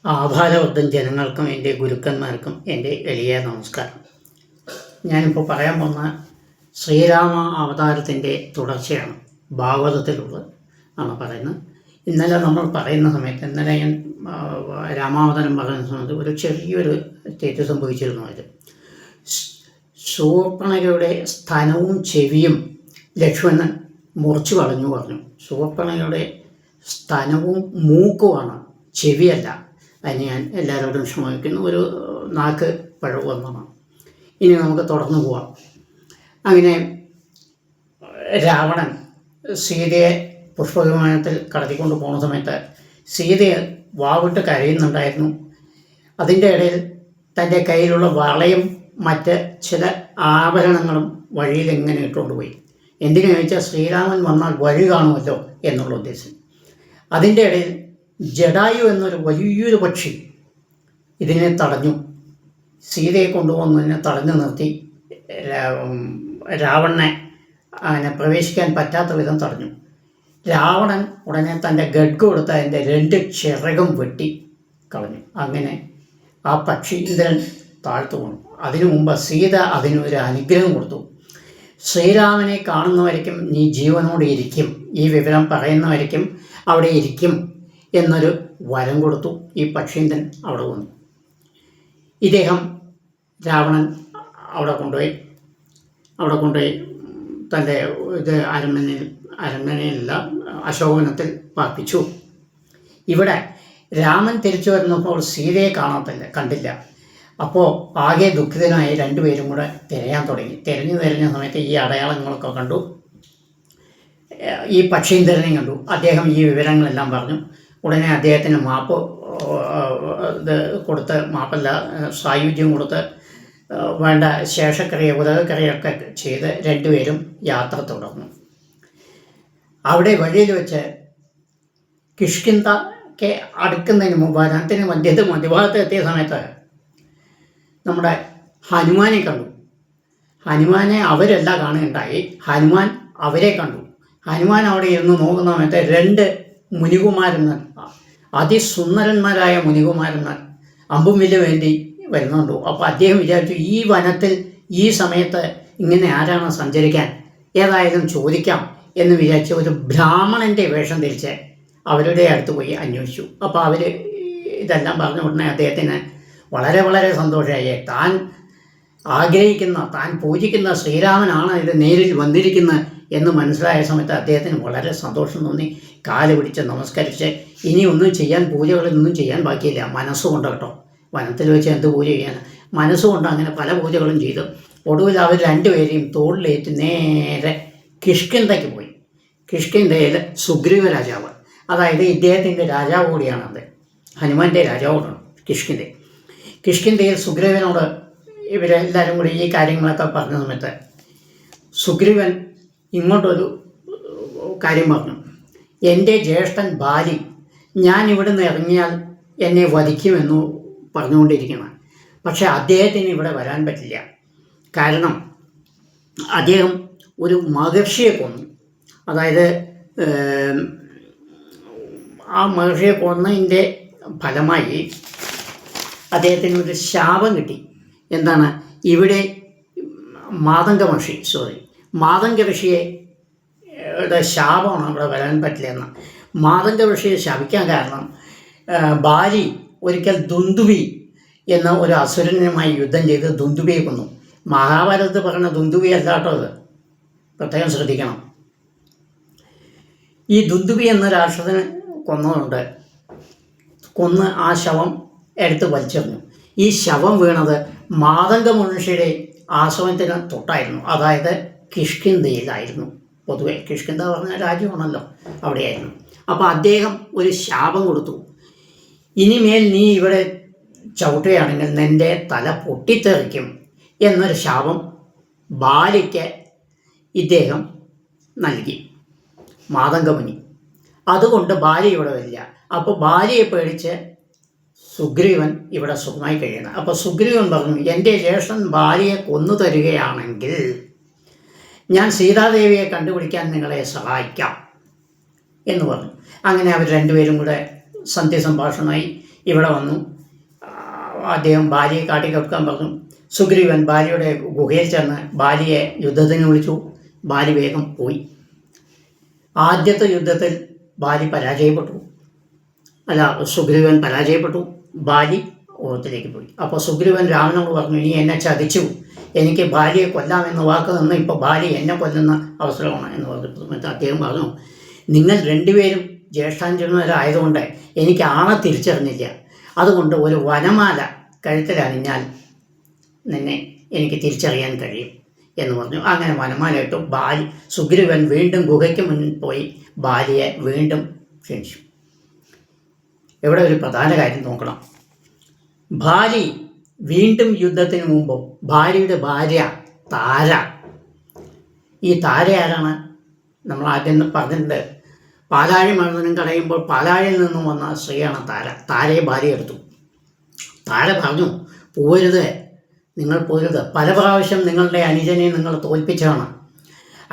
ആഭാരവൃദ്ധം ജനങ്ങൾക്കും എൻ്റെ ഗുരുക്കന്മാർക്കും എൻ്റെ എളിയ നമസ്കാരം. ഞാനിപ്പോൾ പറയാൻ പോകുന്ന ശ്രീരാമ അവതാരത്തിൻ്റെ തുടർച്ചയാണ്. ഭാഗവതത്തിലുള്ളത് ആണ് പറയുന്നത്. ഇന്നലെ നമ്മൾ പറയുന്ന സമയത്ത് ഞാൻ രാമാവതാരം പറയുന്ന സമയത്ത് ഒരു ചെറിയൊരു തെറ്റ് സംഭവിച്ചിരുന്നു. അത് ശൂർപ്പണഖയുടെ സ്ഥനവും ചെവിയും ലക്ഷ്മണൻ മുറിച്ചു കളഞ്ഞു പറഞ്ഞു. ശൂർപ്പണഖയുടെ സ്ഥനവും മൂക്കുമാണ്, ചെവിയല്ല. അതിന് ഞാൻ എല്ലാവരോടും ക്ഷമിക്കുന്നു. ഒരു നാക്ക് പഴവ് വന്നതാണ്. ഇനി നമുക്ക് തുടർന്നു പോവാം. അങ്ങനെ രാവണൻ സീതയെ പുഷ്പവിമാനത്തിൽ കടത്തിക്കൊണ്ട് പോകുന്ന സമയത്ത് സീതയെ വാവിട്ട് കരയുന്നുണ്ടായിരുന്നു. അതിൻ്റെ ഇടയിൽ തൻ്റെ കയ്യിലുള്ള വളയും മറ്റ് ചില ആഭരണങ്ങളും വഴിയിൽ എങ്ങനെ ഇട്ടുകൊണ്ട് പോയി. എന്തിനു ചോദിച്ചാൽ ശ്രീരാമൻ വന്നാൽ വഴി കാണുമല്ലോ എന്നുള്ള ഉദ്ദേശം. അതിൻ്റെ ഇടയിൽ ജടായു എന്നൊരു വലിയൊരു പക്ഷി ഇതിനെ തടഞ്ഞു. സീതയെ കൊണ്ടുപോകുന്നതിനെ തടഞ്ഞു നിർത്തി രാവണനെ അങ്ങനെ പ്രവേശിക്കാൻ പറ്റാത്ത വിധം തടഞ്ഞു. രാവണൻ ഉടനെ തൻ്റെ ഗഡ്ഗ കൊടുത്ത് അതിൻ്റെ 2 ചിറകും വെട്ടി കളഞ്ഞു. അങ്ങനെ ആ പക്ഷി ഇന്ദ്രൻ താഴ്ത്തു പോണു. അതിനു മുമ്പ് സീത അതിനൊരു അനുഗ്രഹം കൊടുത്തു. ശ്രീരാമനെ കാണുന്നവരയ്ക്കും നീ ജീവനോടെ ഇരിക്കും, ഈ വിവരം പറയുന്നവരയ്ക്കും അവിടെ ഇരിക്കും എന്നൊരു വരം കൊടുത്തു. ഈ പക്ഷീന്ദ്രൻ അവിടെ വന്നു. ഇദ്ദേഹം രാവണൻ അവിടെ കൊണ്ടുപോയി തൻ്റെ അരണ്മനയിലല്ല അശോകവനത്തിൽ പാർപ്പിച്ചു. ഇവിടെ രാമൻ തിരിച്ചു വരുന്നപ്പോൾ സീതയെ കണ്ടില്ല. അപ്പോൾ ആകെ ദുഃഖിതനായി രണ്ടുപേരും കൂടെ തിരയാൻ തുടങ്ങി. തിരഞ്ഞ സമയത്ത് ഈ അടയാളങ്ങളൊക്കെ കണ്ടു. ഈ പക്ഷീന്ദ്രനെയും കണ്ടു. അദ്ദേഹം ഈ വിവരങ്ങളെല്ലാം പറഞ്ഞു. ഉടനെ അദ്ദേഹത്തിന് സായുജ്യം കൊടുത്ത് വേണ്ട ശേഷക്രിയ ഉദകക്രിയൊക്കെ ചെയ്ത് രണ്ടുപേരും യാത്ര തുടർന്നു. അവിടെ വഴിയിൽ വെച്ച് കിഷ്കിന്ധയ്ക്ക് അടുക്കുന്നതിന് മുമ്പ് വനത്തിന് മധ്യഭാഗത്ത് എത്തിയ സമയത്ത് നമ്മുടെ ഹനുമാനെ കണ്ടു. ഹനുമാനെ അവരല്ല കാണുകയുണ്ടായി, ഹനുമാൻ അവരെ കണ്ടു. ഹനുമാൻ അവിടെ ഇരുന്ന് നോക്കുന്ന സമയത്ത് 2 മുനികുമാരന്മാർ, അതിസുന്ദരന്മാരായ മുനികുമാരന്മാർ അമ്പും വില്ലും വേണ്ടി വരുന്നുണ്ടോ. അപ്പോൾ അദ്ദേഹം വിചാരിച്ചു, ഈ വനത്തിൽ ഈ സമയത്ത് ഇങ്ങനെ ആരാണ് സഞ്ചരിക്കാൻ, ഏതായാലും ചോദിക്കാം എന്ന് വിചാരിച്ച് ഒരു ബ്രാഹ്മണൻ്റെ വേഷം ധരിച്ച് അവരുടെ അടുത്ത് പോയി അന്വേഷിച്ചു. അപ്പോൾ അവർ ഇതെല്ലാം പറഞ്ഞ ഉടനെ അദ്ദേഹത്തിന് വളരെ വളരെ സന്തോഷമായി. താൻ ആഗ്രഹിക്കുന്ന, താൻ പൂജിക്കുന്ന ശ്രീരാമനാണ് ഇത് നേരിൽ വന്നിരിക്കുന്നത് എന്ന് മനസ്സിലായ സമയത്ത് അദ്ദേഹത്തിന് വളരെ സന്തോഷം തോന്നി. കാല് പിടിച്ച് നമസ്കരിച്ച് ഇനി പൂജകളൊന്നും ചെയ്യാൻ ബാക്കിയില്ല. മനസ്സുകൊണ്ട് കേട്ടോ, വനത്തിൽ വെച്ച് എന്ത് പൂജ ചെയ്യാൻ, മനസ്സുകൊണ്ട് അങ്ങനെ പല പൂജകളും ചെയ്തു. ഒടുവിൽ അവർ രണ്ടുപേരെയും തോളിലേറ്റ് നേരെ കിഷ്കിന്ധയ്ക്ക് പോയി. കിഷ്കിന്ധയിൽ സുഗ്രീവ രാജാവ്, അതായത് ഇദ്ദേഹത്തിൻ്റെ രാജാവ് കൂടിയാണത്, ഹനുമാൻ്റെ രാജാവാണ് കിഷ്കിന്ധയിൽ സുഗ്രീവനോട് ഇവരെല്ലാവരും കൂടി ഈ കാര്യങ്ങളൊക്കെ പറഞ്ഞ സമയത്ത് സുഗ്രീവൻ ഇങ്ങോട്ടൊരു കാര്യം പറഞ്ഞു. എൻ്റെ ജ്യേഷ്ഠൻ ബാലി ഞാൻ ഇവിടുന്ന് ഇറങ്ങിയാൽ എന്നെ വധിക്കുമെന്ന് പറഞ്ഞുകൊണ്ടിരിക്കണം. പക്ഷേ അദ്ദേഹത്തിന് ഇവിടെ വരാൻ പറ്റില്ല. കാരണം അദ്ദേഹം ഒരു മഹർഷിയെ കൊന്നു. അതായത് ആ മഹർഷിയെ കൊന്നതിൻ്റെ ഫലമായി അദ്ദേഹത്തിന് ഒരു ശാപം കിട്ടി. എന്താണ്? ഇവിടെ മാതംഗ ഋഷിയുടെ ശാപമാണ് അവിടെ വരാൻ പറ്റില്ല എന്ന്. മാതംഗ ഋഷിയെ ശപിക്കാൻ കാരണം ബാലി ഒരിക്കൽ ദുന്ദുബി എന്ന ഒരു അസുരനുമായി യുദ്ധം ചെയ്ത് ദുന്ദുബിയെ കൊന്നു. മഹാഭാരതത്തിൽ പറഞ്ഞ ദുന്ദുബി അല്ല കേട്ടോ, അത് പ്രത്യേകം ശ്രദ്ധിക്കണം. ഈ ദുന്ദുബി എന്ന രാക്ഷസനെ കൊന്ന് ആ ശവം എടുത്ത് വലിച്ചെറിഞ്ഞു. ഈ ശവം വീണത് മാതംഗ മഹർഷിയുടെ ആശ്രമത്തിന് തൊട്ടായിരുന്നു, അതായത് കിഷ്കിന്ധയിലായിരുന്നു. പൊതുവെ കിഷ്കിന്ധ പറഞ്ഞ രാജ്യമാണല്ലോ, അവിടെയായിരുന്നു. അപ്പോൾ അദ്ദേഹം ഒരു ശാപം കൊടുത്തു. ഇനിമേൽ നീ ഇവിടെ ചവിട്ടുകയാണെങ്കിൽ നിൻ്റെ തല പൊട്ടിത്തെറിക്കും എന്നൊരു ശാപം ബാലിക്ക് ഇദ്ദേഹം നൽകി, മാതംഗമുനി. അതുകൊണ്ട് ബാലി ഇവിടെ വരില്ല. അപ്പോൾ ബാലിയെ പേടിച്ച് സുഗ്രീവൻ ഇവിടെ സുഖമായി കഴിയണം. അപ്പോൾ സുഗ്രീവൻ പറഞ്ഞു, എൻ്റെ ജ്യേഷ്ഠൻ ബാലിയെ കൊന്നു തരികയാണെങ്കിൽ ഞാൻ സീതാദേവിയെ കണ്ടുപിടിക്കാൻ നിങ്ങളെ സഹായിക്കാം എന്ന് പറഞ്ഞു. അങ്ങനെ അവർ രണ്ടുപേരും കൂടെ സന്ധ്യ സംഭാഷണമായി ഇവിടെ വന്നു. അദ്ദേഹം ബാലിയെ കാട്ടിക്കൊടുക്കാൻ പറഞ്ഞു. സുഗ്രീവൻ ബാലിയുടെ ഗുഹയിൽ ചെന്ന് ബാലിയെ യുദ്ധത്തിന് വിളിച്ചു. ബാലി വേഗം പോയി. ആദ്യത്തെ യുദ്ധത്തിൽ ബാലി പരാജയപ്പെട്ടു. സുഗ്രീവൻ പരാജയപ്പെട്ടു. ബാലി ഓഹത്തിലേക്ക് പോയി. അപ്പോൾ സുഗ്രീവൻ രാവണനോട് പറഞ്ഞു, ഇനി എന്നെ ചതിച്ചു, എനിക്ക് ബാലിയെ കൊല്ലാമെന്ന് വാക്ക് നിന്ന് ഇപ്പോൾ ബാലി എന്നെ കൊല്ലുന്ന അവസരമാണ് എന്ന് പറഞ്ഞു. അദ്ദേഹം പറഞ്ഞു, നിങ്ങൾ രണ്ടുപേരും ജ്യേഷ്ഠാഞ്ജന്മാരായതുകൊണ്ട് എനിക്ക് ആളെ തിരിച്ചറിഞ്ഞില്ല. അതുകൊണ്ട് ഒരു വനമാല കഴുത്തിലണിഞ്ഞാൽ നിന്നെ എനിക്ക് തിരിച്ചറിയാൻ കഴിയും എന്ന് പറഞ്ഞു. അങ്ങനെ വനമാല ഇട്ടു. സുഗ്രീവൻ വീണ്ടും ഗുഹയ്ക്ക് മുന്നിൽ പോയി ബാലിയെ വീണ്ടും ക്ഷണിച്ചു. ഇവിടെ ഒരു പ്രധാന കാര്യം നോക്കണം. ബാലി വീണ്ടും യുദ്ധത്തിന് മുമ്പ് ബാലിയുടെ ഭാര്യ താര. ഈ താര ആരാണ്? നമ്മൾ ആദ്യം പറഞ്ഞിട്ടുണ്ട്, പാലാഴി മർദ്ദനം കടയുമ്പോൾ പാലാഴിൽ നിന്നും വന്ന സ്ത്രീയാണ് താര. താരയെ ഭാര്യ എടുത്തു. താര പറഞ്ഞു, പോരുത്, നിങ്ങൾ പോരുത്, പല പ്രാവശ്യം നിങ്ങളുടെ അനുജനെ നിങ്ങൾ തോൽപ്പിച്ചതാണ്.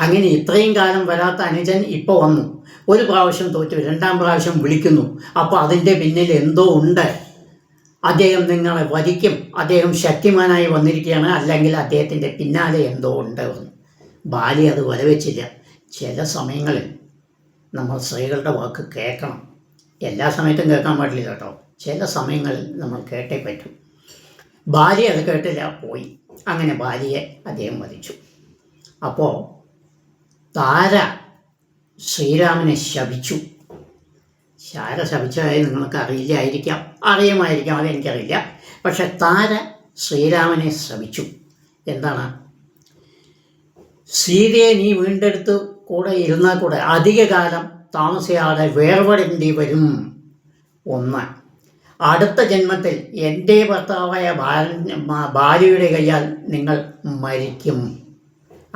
അങ്ങനെ ഇത്രയും കാലം വരാത്ത അനുജൻ ഇപ്പോൾ വന്നു, ഒരു പ്രാവശ്യം തോറ്റു, രണ്ടാം പ്രാവശ്യം വിളിക്കുന്നു. അപ്പോൾ അതിൻ്റെ പിന്നിൽ എന്തോ ഉണ്ട്. അദ്ദേഹം നിങ്ങളെ വധിക്കും, അദ്ദേഹം ശക്തിമാനായി വന്നിരിക്കുകയാണ്, അല്ലെങ്കിൽ അദ്ദേഹത്തിൻ്റെ പിന്നാലെ എന്തോ ഉണ്ട്. ബാലി അത് വരവെച്ചില്ല. ചില സമയങ്ങളിൽ നമ്മൾ സ്ത്രീകളുടെ വാക്ക് കേൾക്കണം. എല്ലാ സമയത്തും കേൾക്കാൻ പാടില്ല കേട്ടോ. ചില സമയങ്ങളിൽ നമ്മൾ കേട്ടേ പറ്റൂ. ബാലി അത് കേട്ടില്ല, പോയി. അങ്ങനെ ബാലിയെ അദ്ദേഹം വധിച്ചു. അപ്പോൾ താര ശ്രീരാമനെ ശപിച്ചു. താര ശപിച്ചതായി നിങ്ങൾക്ക് അറിയുമായിരിക്കാം, അതെനിക്കറിയില്ല. പക്ഷെ താര ശ്രീരാമനെ ശപിച്ചു. എന്താണ്? സീതയെ നീ വീണ്ടെടുത്ത് കൂടെ ഇരുന്നാൽ കൂടെ അധികകാലം താമസിയാതെ വേർപെടേണ്ടി വരും. ഒന്ന്, അടുത്ത ജന്മത്തിൽ എൻ്റെ ഭർത്താവായ ഭാര്യയുടെ കയ്യാൽ നിങ്ങൾ മരിക്കും.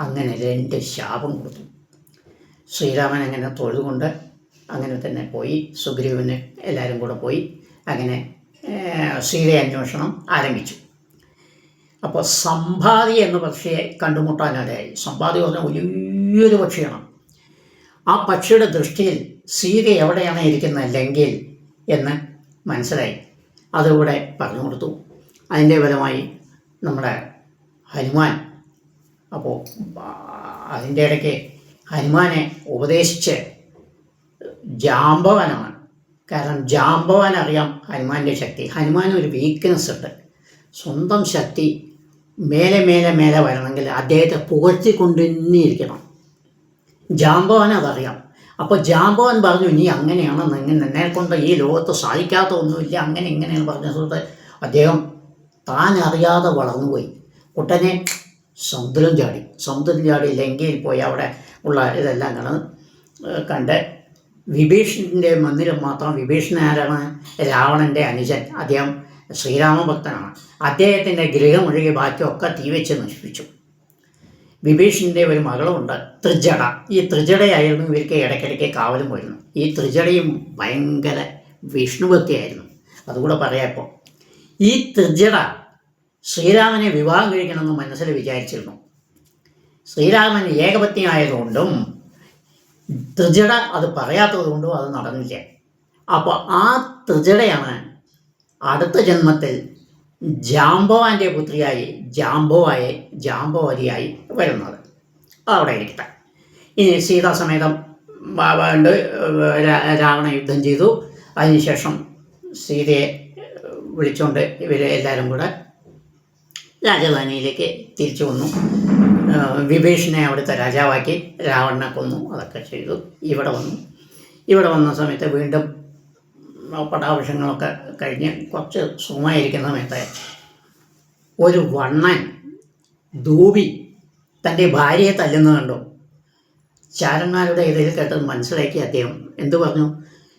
അങ്ങനെ 2 ശാപം കൊടുത്തു. ശ്രീരാമൻ അങ്ങനെ തൊഴുതുകൊണ്ട് അങ്ങനെ തന്നെ പോയി. സുഗ്രീവന് എല്ലാവരും കൂടെ പോയി. അങ്ങനെ സീത അന്വേഷണം ആരംഭിച്ചു. അപ്പോൾ സമ്പാതി എന്ന പക്ഷിയെ കണ്ടുമുട്ടാനിടയായി. സമ്പാതി പറഞ്ഞാൽ വലിയൊരു പക്ഷിയാണ്. ആ പക്ഷിയുടെ ദൃഷ്ടിയിൽ സീത എവിടെയാണ് ഇരിക്കുന്നത് ലങ്കയിൽ എന്ന് മനസ്സിലായി. അതുകൂടെ പറഞ്ഞു കൊടുത്തു. അതിൻ്റെ ഫലമായി നമ്മുടെ ഹനുമാൻ, അപ്പോൾ അതിൻ്റെ ഇടയ്ക്ക് ഹനുമാനെ ഉപദേശിച്ച് ജാമ്പവാനാണ്. കാരണം ജാമ്പവാൻ അറിയാം ഹനുമാൻ്റെ ശക്തി. ഹനുമാൻ ഒരു വീക്ക്നെസ് ഉണ്ട്. സ്വന്തം ശക്തി മേലെ മേലെ മേലെ വരണമെങ്കിൽ അദ്ദേഹത്തെ പുകഴ്ത്തിക്കൊണ്ടിരിക്കണം. ജാമ്പവാൻ അതറിയാം. അപ്പോൾ ജാമ്പവാൻ പറഞ്ഞു, ഇനി അങ്ങനെയാണ്, നിന്നെ കൊണ്ട് ഈ ലോകത്ത് സാധിക്കാത്ത ഒന്നുമില്ല, അങ്ങനെ ഇങ്ങനെയാണ് പറഞ്ഞത്. അദ്ദേഹം താൻ അറിയാതെ വളർന്നുപോയി. ഉടനെ സമുദ്രം ചാടി ലങ്കയിൽ പോയി അവിടെ ഉള്ള ഇതെല്ലാം കണ്ട് വിഭീഷണൻ്റെ മന്ദിരം മാത്രം. വിഭീഷണൻ ആരാണ്? രാവണൻ്റെ അനുജൻ. അദ്ദേഹം ശ്രീരാമഭക്തനാണ്. അദ്ദേഹത്തിൻ്റെ ഗൃഹമൊഴികെ ബാക്കിയൊക്കെ തീവെച്ച് നശിപ്പിച്ചു. വിഭീഷണൻ്റെ ഒരു മകളുമുണ്ട്, ത്രിജട. ഈ ത്രിജടയായിരുന്നു ഇവർക്ക് ഇടയ്ക്കിടയ്ക്ക് കാവലും പോയിരുന്നു. ഈ ത്രിജടയും ഭയങ്കര വിഷ്ണുഭക്തിയായിരുന്നു. അതുകൂടെ പറയാപ്പോൾ ഈ ത്രിജട ശ്രീരാമനെ വിവാഹം കഴിക്കണമെന്ന് മനസ്സിൽ വിചാരിച്ചിരുന്നു. ശ്രീരാമൻ ഏകപത്നിയായതുകൊണ്ടും ത്രിജട അത് പറയാത്തത് കൊണ്ടും അത് നടന്നില്ല. അപ്പോൾ ആ ത്രിജടയാണ് അടുത്ത ജന്മത്തിൽ ജാമ്പവാൻ്റെ പുത്രിയായി ജാമ്പവതിയായി വരുന്നത്. അവിടെ ഇരിക്കട്ടെ. ഇനി സീതാസമേതം ഉണ്ട് രാവണ യുദ്ധം ചെയ്തു. അതിനുശേഷം സീതയെ വിളിച്ചുകൊണ്ട് ഇവരെ എല്ലാവരും കൂടെ രാജധാനിയിലേക്ക് തിരിച്ചു വന്നു. വിഭീഷണനെ അവിടുത്തെ രാജാവാക്കി, രാവണനെ കൊന്നു, അതൊക്കെ ചെയ്തു. ഇവിടെ വന്ന സമയത്ത് വീണ്ടും പടാഭിഷങ്ങളൊക്കെ കഴിഞ്ഞ് കുറച്ച് സുഖമായിരിക്കുന്ന സമയത്ത് ഒരു വണ്ണൻ ധൂപി തൻ്റെ ഭാര്യയെ തല്ലുന്നത് കണ്ടു. ചാരന്മാരുടെ ഇതിൽ കേട്ടത് മനസ്സിലാക്കി അദ്ദേഹം എന്തു പറഞ്ഞു?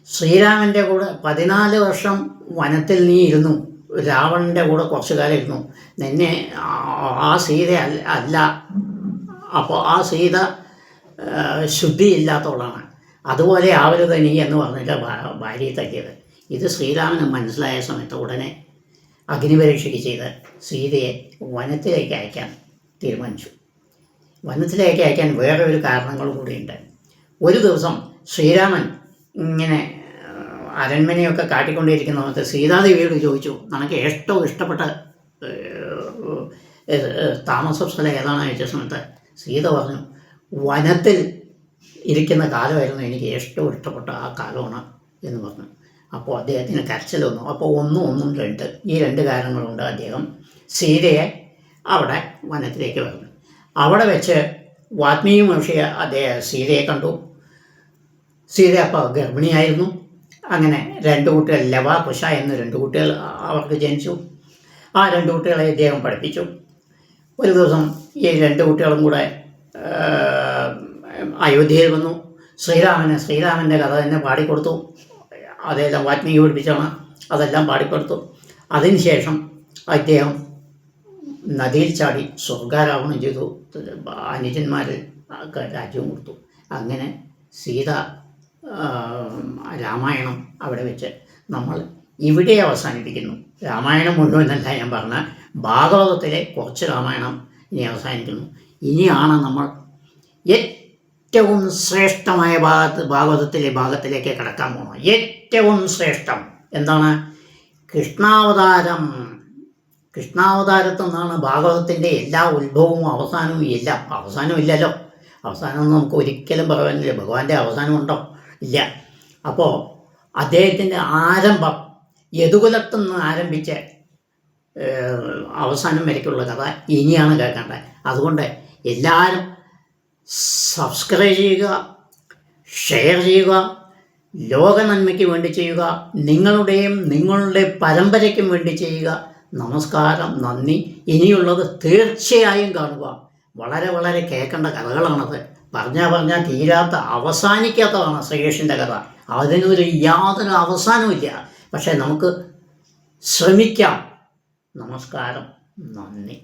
ശ്രീരാമൻ്റെ കൂടെ 14 വർഷം വനത്തിൽ നീ ഇരുന്നു, രാവണൻ്റെ കൂടെ കുറച്ചു കാലം ഇരുന്നു, നിന്നെ ആ സീത അല്ല. അപ്പോൾ ആ സീത ശുദ്ധിയില്ലാത്തവളാണ്. അതുപോലെ ആവരുത് നീ എന്ന് പറഞ്ഞിട്ട് ഭാര്യയെ തല്ലിയത്. ഇത് ശ്രീരാമന് മനസ്സിലായ സമയത്ത് ഉടനെ അഗ്നിപരീക്ഷയ്ക്ക് ചെയ്ത് സീതയെ വനത്തിലേക്ക് അയക്കാൻ തീരുമാനിച്ചു. വനത്തിലേക്ക് അയക്കാൻ വേറെ ഒരു കാരണങ്ങൾ കൂടിയുണ്ട്. ഒരു ദിവസം ശ്രീരാമൻ ഇങ്ങനെ അരൺമനയൊക്കെ കാട്ടിക്കൊണ്ടിരിക്കുന്ന സമയത്ത് സീതാദേവിയോട് ചോദിച്ചു, നിനക്ക് ഏറ്റവും ഇഷ്ടപ്പെട്ട താമസ സ്ഥലം ഏതാണെന്ന് ചോദിച്ച സമയത്ത് സീത പറഞ്ഞു, വനത്തിൽ ഇരിക്കുന്ന കാലമായിരുന്നു എനിക്ക് ഏറ്റവും ഇഷ്ടപ്പെട്ട ആ കാലമാണ് എന്ന് പറഞ്ഞു. അപ്പോൾ അദ്ദേഹത്തിന് കരച്ചിൽ വന്നു. അപ്പോൾ ഒന്നും രണ്ട്, ഈ രണ്ട് കാരണങ്ങളുണ്ട് അദ്ദേഹം സീതയെ അവിടെ വനത്തിലേക്ക് പറഞ്ഞു. അവിടെ വെച്ച് വാത്മീകി മഹർഷി സീതയെ കണ്ടു. സീത അപ്പോൾ ഗർഭിണിയായിരുന്നു. അങ്ങനെ രണ്ട് കുട്ടികൾ, ലവ കുശ എന്ന രണ്ട് കുട്ടികൾ അവർക്ക് ജനിച്ചു. ആ രണ്ട് കുട്ടികളെ ഇദ്ദേഹം പഠിപ്പിച്ചു. ഒരു ദിവസം ഈ രണ്ട് കുട്ടികളും കൂടെ അയോധ്യയിൽ വന്നു. ശ്രീരാമൻ്റെ കഥ തന്നെ പാടിക്കൊടുത്തു. അതെല്ലാം വാത്മീകി പഠിപ്പിച്ചാണ്, അതെല്ലാം പാടിക്കൊടുത്തു. അതിനുശേഷം അദ്ദേഹം നദിയിൽ ചാടി സ്വർഗാരോഹണം ചെയ്തു. അനുജന്മാർ രാജ്യവും കൊടുത്തു. അങ്ങനെ സീത രാമായണം അവിടെ വെച്ച് നമ്മൾ ഇവിടെ അവസാനിപ്പിക്കുന്നു. രാമായണം മുഴുവനല്ല ഞാൻ പറഞ്ഞ, ഭാഗവതത്തിലെ കുറച്ച് രാമായണം ഇനി അവസാനിക്കുന്നു. ഇനിയാണ് നമ്മൾ ഏറ്റവും ശ്രേഷ്ഠമായ ഭാഗവതത്തിലെ ഭാഗത്തിലേക്ക് കടക്കാൻ പോകണം. ഏറ്റവും ശ്രേഷ്ഠം എന്താണ്? കൃഷ്ണാവതാരം. കൃഷ്ണാവതാരത്തിൽ നിന്നാണ് ഭാഗവതത്തിൻ്റെ എല്ലാ ഉത്ഭവവും അവസാനവും എല്ലാം. അവസാനവും ഇല്ലല്ലോ, അവസാനമൊന്നും നമുക്ക് ഒരിക്കലും പറയാനില്ല. ഭഗവാന്റെ അവസാനമുണ്ടോ? ഇല്ല. അപ്പോൾ അദ്ദേഹത്തിൻ്റെ ആരംഭം യദുകുലത്തിൽ നിന്ന് ആരംഭിച്ച് അവസാനം വരയ്ക്കുള്ള കഥ ഇനിയാണ് കേൾക്കേണ്ടത്. അതുകൊണ്ട് എല്ലാവരും സബ്സ്ക്രൈബ് ചെയ്യുക, ഷെയർ ചെയ്യുക, ലോക നന്മയ്ക്ക് വേണ്ടി ചെയ്യുക, നിങ്ങളുടെ പരമ്പരയ്ക്കും വേണ്ടി ചെയ്യുക. നമസ്കാരം, നന്ദി. ഇനിയുള്ളത് തീർച്ചയായും കാണുക. വളരെ കേൾക്കേണ്ട കഥകളാണത്. പറഞ്ഞാൽ തീരാത്ത, അവസാനിക്കാത്തതാണ് ശ്രീകൃഷ്ണൻ്റെ കഥ. യാതൊരു അവസാനവുമില്ല. പക്ഷേ നമുക്ക് ശ്രമിക്കാം. നമസ്കാരം, നന്ദി.